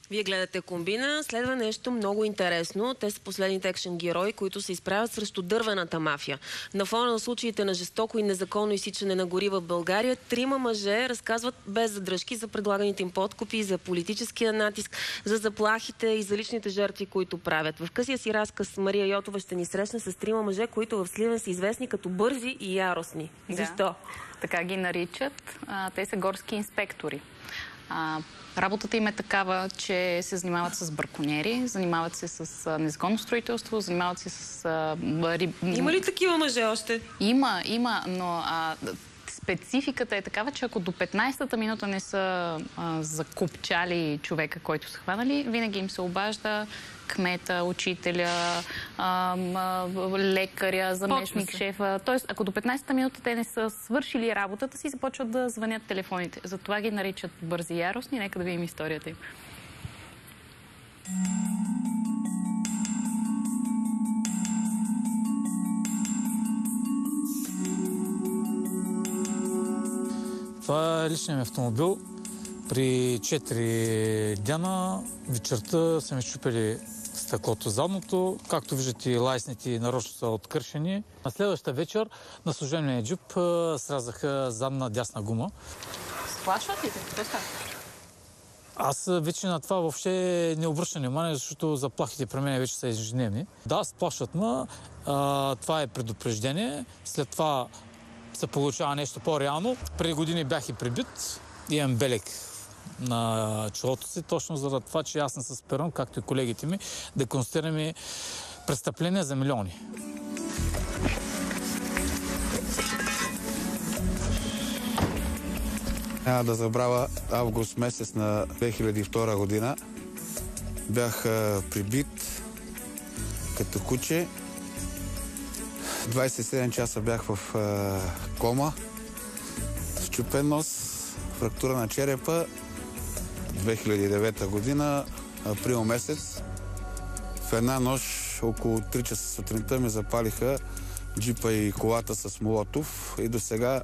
Вие гледате Комбина. Следва нещо много интересно. Те са последните екшен герои, които се изправят срещу дървената мафия. На фона на случаите на жестоко и незаконно изсичане на гори в България, 3 мъже разказват без задръжки за предлаганите им подкупи, за политическия натиск, за заплахите и за личните жертви, които правят. В късия си разказ Мария Йотова ще ни срещне с 3 мъже, които в Сливен са известни като бързи и яростни. Защо? Така ги наричат. Те са горски инспектори. Работата им е такава, че се занимават с браконьери, занимават се с незаконно строителство, занимават се с... Има ли такива мъже още? Има, но спецификата е такава, че ако до 15-та минута не са закопчали човека, който са хванали, винаги им се обажда кмета, учителя, лекаря, заместник шефа. Тоест, ако до 15-та минута те не са свършили работата си, започват да звънят телефоните. Затова ги наричат бързи и яростни. Нека да видим историята им. Това е личният ми автомобил. При 4 дена вечерта са ми счупили стъклото задното. Както виждате, лайсните нарочно са откършени. На следващата вечер на служебния джип срязаха задна дясна гума. Сплашват ли те? Какво става? Аз вече на това въобще не обръщам внимание, защото заплахите при мен вече са ежедневни. Да, сплашват ме. Това е предупреждение. След това се получава нещо по-реално. Преди години бях и прибит. Имам белег на челото си, точно заради това, че аз не се спирам, както и колегите ми, да констатираме престъпления за милиони. Няма да забравя август месец на 2002 година. Бях прибит като куче. 27 часа бях в кома, счупен нос, фрактура на черепа. 2009 година, април месец, в една нощ, около 3 часа сутринта, ми запалиха джипа и колата с Молотов и до сега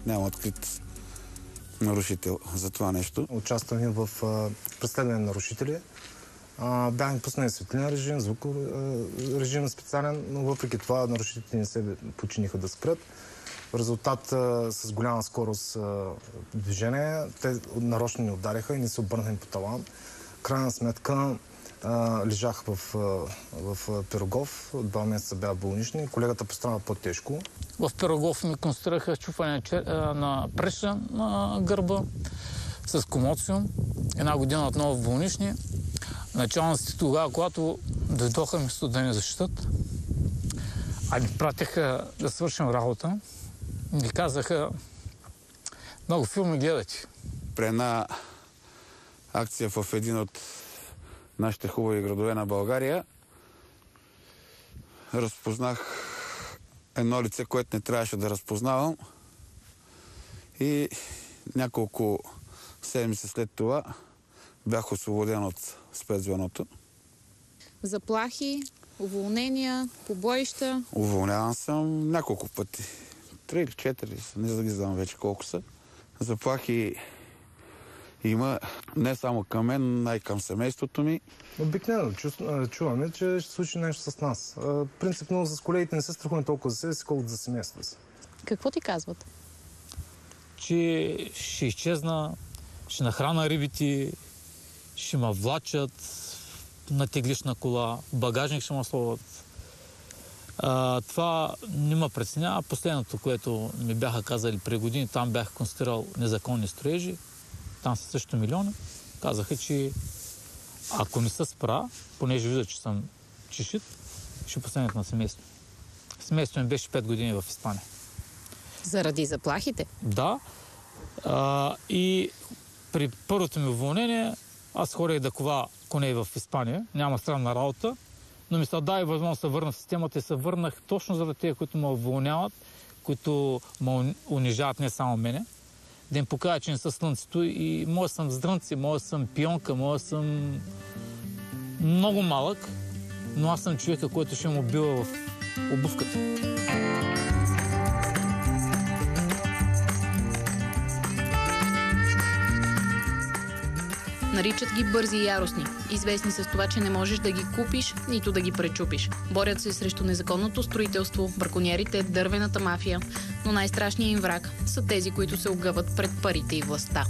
няма открит нарушител за това нещо. Участвахме в преследване на нарушители. Бяхме пуснали светлинен режим, звуков режим специален, но въпреки това нарушителите не се починиха да спрат. В резултат с голяма скорост движение, те нарочно ни удариха и не се обърнаха по талан. Крайна сметка лежах в Пирогов, 2 месеца бях болнични, колегата пострада по-тежко. В Пирогов ми констатираха счупване на преша на гърба с комоциум. 1 година отново в болнични. Началниците тогава, когато дойдоха вместо да ни защитат, а ни пратиха да свършим работа, ни казаха: много филми гледате. При една акция в един от нашите хубави градове на България разпознах едно лице, което не трябваше да разпознавам, и няколко седмици след това бях освободен от спецзвеното. Заплахи, уволнения, побоища? Уволняван съм няколко пъти. 3 или 4, не за да ги знам вече колко са. Заплахи има не само към мен, а и към семейството ми. Обикновено чуваме, че ще случи нещо с нас. Принципно с колегите не се страхуваме толкова за себе си, колкото за семейството си. Какво ти казват? Че ще изчезна, ще нахрана рибите, ще ме влачат на теглична кола, багажник ще ме словат. Това не ме притеснява. Последното, което ми бяха казали преди години, там бях констатирал незаконни строежи, там са също милиони. Казаха, че ако не се спра, понеже вижда, че съм чешит, ще посегнат на семейство. Семейството ми беше 5 години в Испания. Заради заплахите? Да. И при първото ми уволнение аз ходех да кова коне в Испания. Няма странна работа, но ми се даде възможност да се върна в системата и се върнах точно заради тези, които ме уволняват, които ме унижават, не само мене. Да им покажа, че не са слънцето и може съм здрънци, може съм пионка, може съм много малък, но аз съм човека, който ще му бива в обувката. Наричат ги бързи и яростни. Известни с това, че не можеш да ги купиш, нито да ги пречупиш. Борят се срещу незаконното строителство, браконьерите, дървената мафия. Но най-страшният им враг са тези, които се огъват пред парите и властта.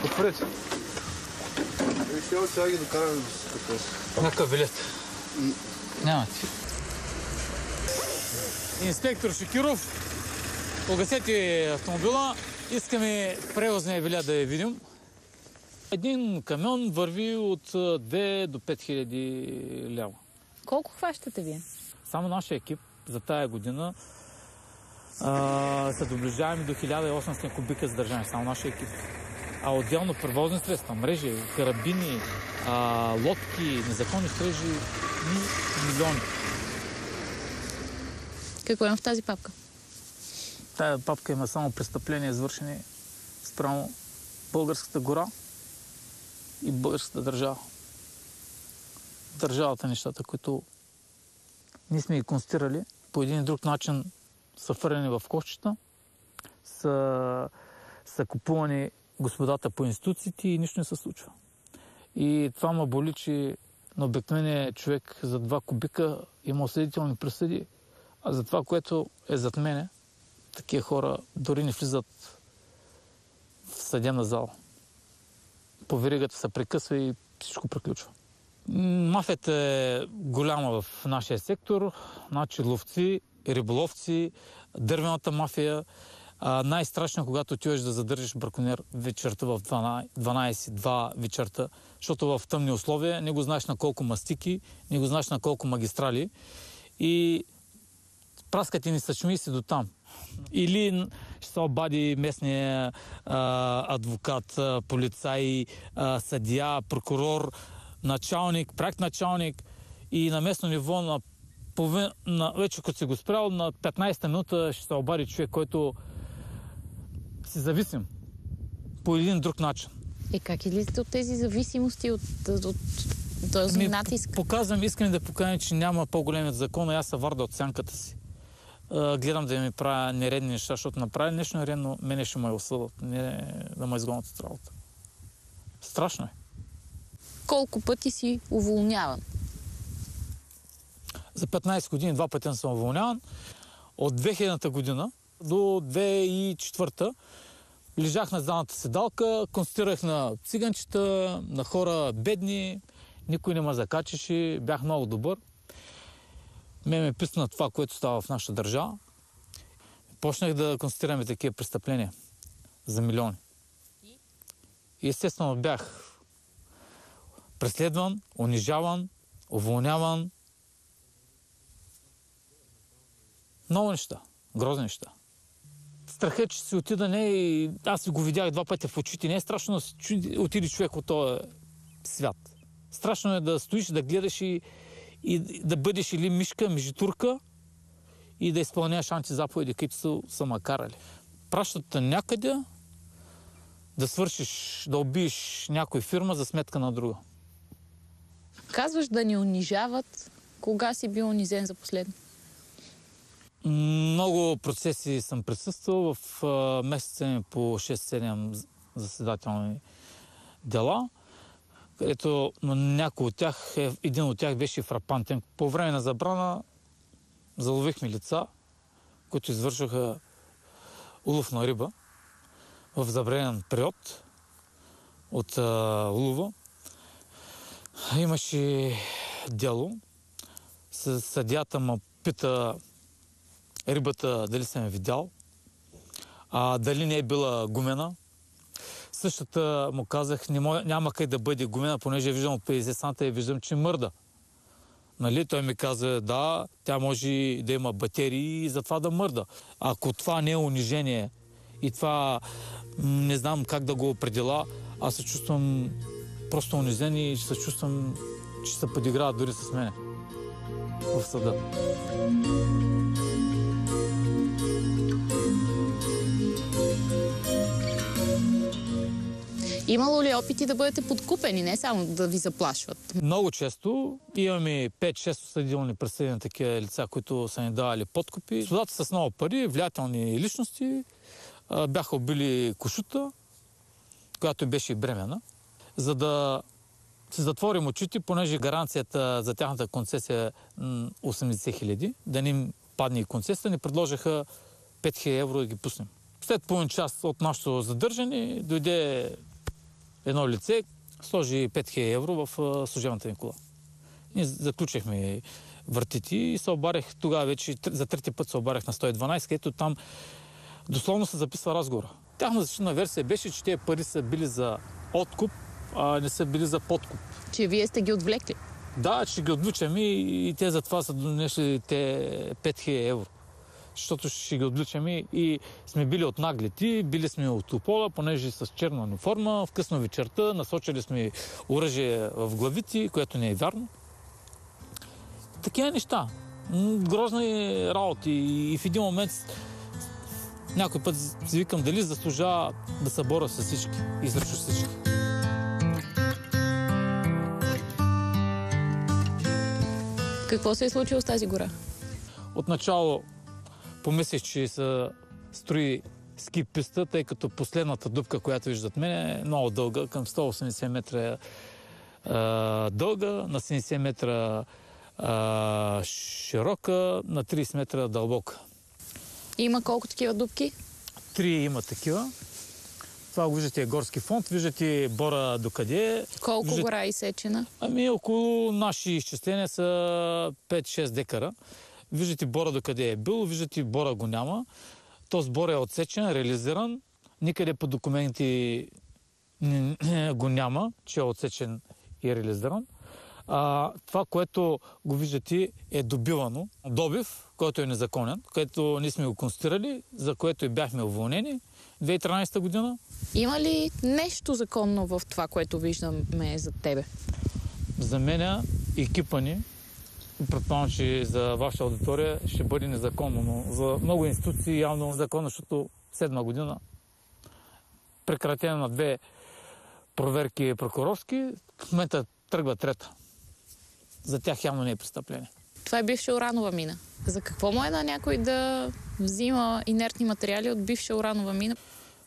Отпред. Сега ги докараме до си. Някакъв билет. Нямате. Инспектор Шекиров, погасете автомобила. Искаме превозния билет да я видим. Един камион върви от 2 до 5 хиляди лева. Колко хващате вие? Само нашия екип за тая година се доближаваме до 1800 кубика задържане. Само нашия екип. А отделно превозни средства, мрежи, карабини, лодки, незаконни строежи, милиони. Какво има в тази папка? Тая папка има само престъпления, извършени спрямо българската гора и българската държава. Държавата нещата, които ние сме ги констатирали, по един и друг начин са фърлени в кошчета, са купувани господата по институциите и нищо не се случва. И това ме боли, че на обикновения човек за 2 кубика има осъдителни присъди, а за това, което е зад мене, такива хора дори не влизат в съдебна зала. По веригата се прекъсва и всичко приключва. Мафията е голяма в нашия сектор. Значи ловци, риболовци, дървената мафия. Най-страшно е, когато отиваш да задържиш браконьер вечерта в 12-2 вечерта, защото в тъмни условия не го знаеш на колко мастики, не го знаеш на колко магистрали и праскат и ни съчми си до там. Или ще се обади местния адвокат, полицай, съдия, прокурор, началник, проектначалник и на местно ниво вече като си го спрял, на 15-та минута ще се обади човек, който си зависим по един друг начин. И как излизате от тези зависимости, от този натиск? Показвам, искам да покажа, че няма по-големи от закона, аз се варда от сянката си. Гледам да ми правя нередни неща, защото направя нещо нередно, мене ще ме осъдат, не да ме изгонят от работа. Страшно е. Колко пъти си уволняван? За 15 години 2 пъти съм уволняван. От 2000-та година до 2004-та лежах на задната седалка, констатирах на циганчета, на хора бедни, никой не ме закачеше, бях много добър. Ме писна това, което става в нашата държава. Почнах да констатираме такива престъпления за милиони. И естествено бях преследван, унижаван, уволняван. Много неща, грозни неща. Страхът, че си отида и аз го видях 2 пъти в очите. Не е страшно да отиде човек от този свят. Страшно е да стоиш, да гледаш и да бъдеш или мишка, мижитурка и да изпълняваш антизаповеди, които са макарали. Пращат те някъде да свършиш, да убиеш някой фирма за сметка на друга. Казваш да ни унижават. Кога си бил унизен за последно? Много процеси съм присъствал в месеца по 6-7 заседателни дела, където някой от тях, един от тях беше фрапантен. По време на забрана заловихме лица, които извършваха улов на риба в забранен период от улова. Имаше дело. Съдията ме пита рибата дали съм я видял, дали не е била гумена. Същата му казах, няма къде да бъде гумена, понеже я виждам от 50 санта и виждам, че мърда. Нали? Той ми каза, да, тя може да има батерии и затова да мърда. Ако това не е унижение и това не знам как да го определя, аз се чувствам просто унизен и ще се чувствам, че се подиграват дори с мене в съда. Имало ли опити да бъдете подкупени, не само да ви заплашват? Много често имаме 5-6 осъдителни присъди на такива лица, които са ни давали подкупи. Съдата с много пари, влиятелни личности, бяха убили Кошута, която беше бременна, за да се затворим очите, понеже гаранцията за тяхната концесия 80 хиляди, да не им падне и концесията, ни предложиха 5000 евро да ги пуснем. След половин час от нашето задържане дойде едно лице, сложи 5000 евро в служебната ни кола. Ние заключихме вратите и се обарях тогава вече, за трети път се обарях на 112, където там дословно се записва разговора. Тяхна защитна версия беше, че тези пари са били за откуп, а не са били за подкуп. Че вие сте ги отвлекли? Да, че ги отвличаме и те затова са донесли те 5000 евро. Защото ще ги отвличаме и сме били от наглети, били сме от Опола, понеже с черна униформа, в късно вечерта, насочили сме оръжие в главите, което не е вярно. Такива неща. Грозни работи и в един момент някой път си викам дали заслужава да се боря с всички и срещу всички. Какво се е случило с тази гора? Отначало помислих, че се строи ски писта, тъй като последната дупка, която виждат мен, е много дълга, към 180 метра дълга, на 70 метра широка, на 30 метра дълбока. Има колко такива дупки? 3 има такива. Това го виждате горски фонд, виждате бора докъде е. Колко гора е изсечена? Ами около наши изчисления са 5-6 декара. Виждате бора докъде е бил, виждате бора го няма. Този бор е отсечен, реализиран. Никъде по документи го няма, че е отсечен и реализиран. Това, което го виждате, е добивано. Добив, който е незаконен, който ние сме го констатирали, за което и бяхме уволнени 2013 година. Има ли нещо законно в това, което виждаме за тебе? За мен екипа ни, предполагам, че за ваша аудитория ще бъде незаконно, но за много институции явно законно, защото 7 година прекратена на 2 проверки прокурорски, в момента тръгва 3. За тях явно не е престъпление. Това е бивша уранова мина. За какво му е на някой да взима инертни материали от бивша уранова мина?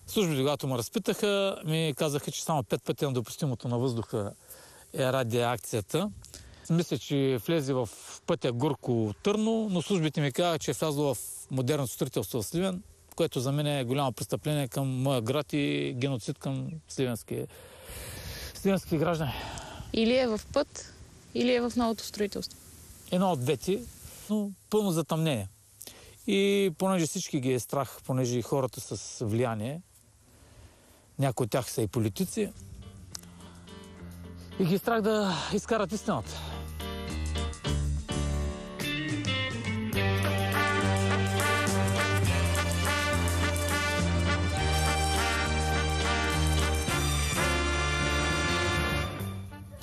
Службите, когато ме разпитаха, ми казаха, че само 5 пъти на допустимото на въздуха е радиоакцията. Мисля, че влезе в пътя Горко-Търно, но службите ми казаха, че е влязло в модерното строителство в Сливен, което за мен е голямо престъпление към моя град и геноцид към сливенски граждани. Или е в път, или е в новото строителство? Едно от двете, но пълно затъмнение. И понеже всички ги е страх, понеже хората с влияние, някои от тях са и политици, и ги е страх да изкарат истината.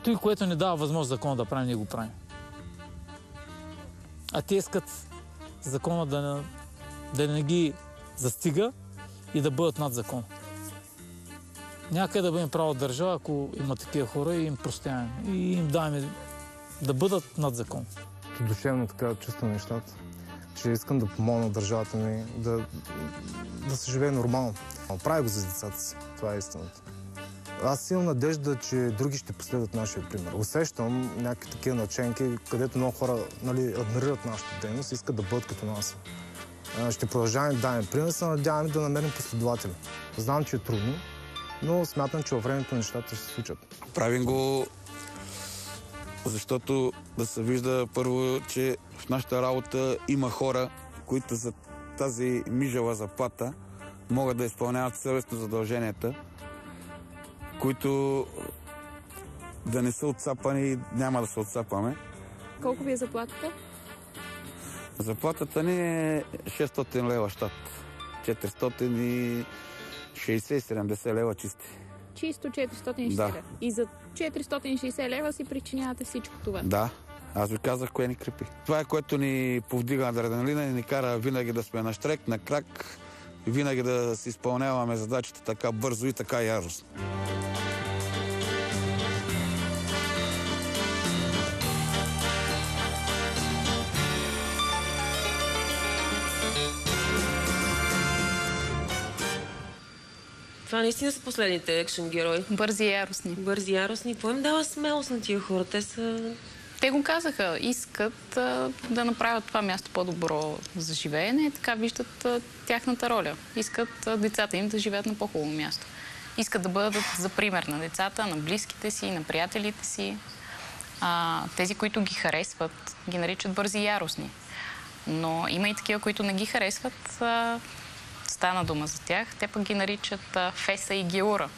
Той, което не дава възможност закона да правим, ние го правим. А те искат закона да не ги застига и да бъдат над закон. Някъде да бъдем права държава, ако има такива хора и им простяваме. И им даваме да бъдат над закон. Душевно така чувствам нещата, че искам да помогна държавата ми да се живее нормално. Прави го за децата си. Това е истината. Аз имам надежда, че други ще последват нашия пример. Усещам някакви такива наченки, където много хора адмирират нашата дейност и искат да бъдат като нас. Ще продължаваме да даваме пример, се надяваме да намерим последователи. Знам, че е трудно, но смятам, че във времето нещата ще се случат. Правим го, защото да се вижда първо, че в нашата работа има хора, които за тази мижава заплата могат да изпълняват съвестно задълженията, които да не са отцапани, няма да се отцапаме. Колко ви е заплатата? Заплатата ни е 600 лева щат. 460-70 лева чисти. Чисто 460 Да. лева. И за 460 лева си причинявате всичко това. Да, аз ви казах кое ни крепи. Това е което ни повдига адреналина и ни кара винаги да сме на щрек, на крак, винаги да си изпълняваме задачите така бързо и така яростно. Това наистина са последните екшен герои. Бързи и яростни. Бързи, яростни. Какво им дава смелост на тия хора? Те са... Те го казаха, искат да направят това място по-добро за живеене, така виждат тяхната роля. Искат децата им да живеят на по-хубаво място. Искат да бъдат за пример на децата, на близките си, на приятелите си. Тези, които ги харесват, ги наричат бързи и яростни. Но има и такива, които не ги харесват, стана дума за тях, те пък ги наричат Феса и Геура.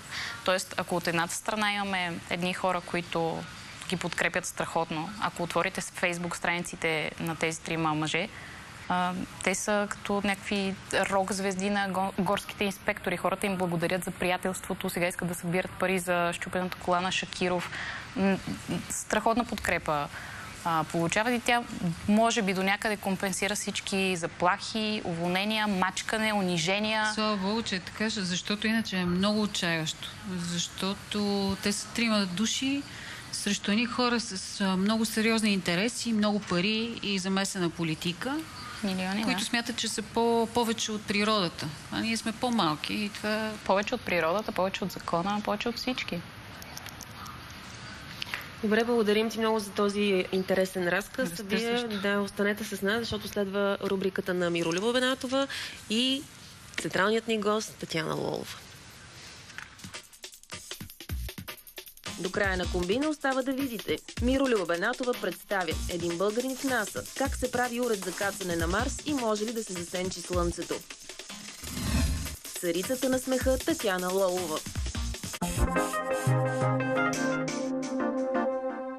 Тоест, ако от едната страна имаме едни хора, които ги подкрепят страхотно, ако отворите с Фейсбук страниците на тези трима мъже, те са като някакви рок-звезди на горските инспектори. Хората им благодарят за приятелството, сега искат да събират пари за щупената кола на Шакиров. Страхотна подкрепа получават и тя може би до някъде компенсира всички заплахи, уволнения, мачкане, унижения. Слава Богу, че е така, защото иначе е много отчаящо. Защото те са трима души срещу едни хора с много сериозни интереси, много пари и замесена политика, Милиони, които смятат, че са повече от природата. А ние сме по-малки и това... Повече от природата, повече от закона, повече от всички. Добре, благодарим ти много за този интересен разказ. Вие да останете с нас, защото следва рубриката на Миролюба Бенатова и централният ни гост Татяна Лолова. До края на комбина остава да видите. Миролюба Бенатова представя един българин в НАСА. Как се прави уред за кацане на Марс и може ли да се засенчи Слънцето? Царицата на смеха Татяна Лолова.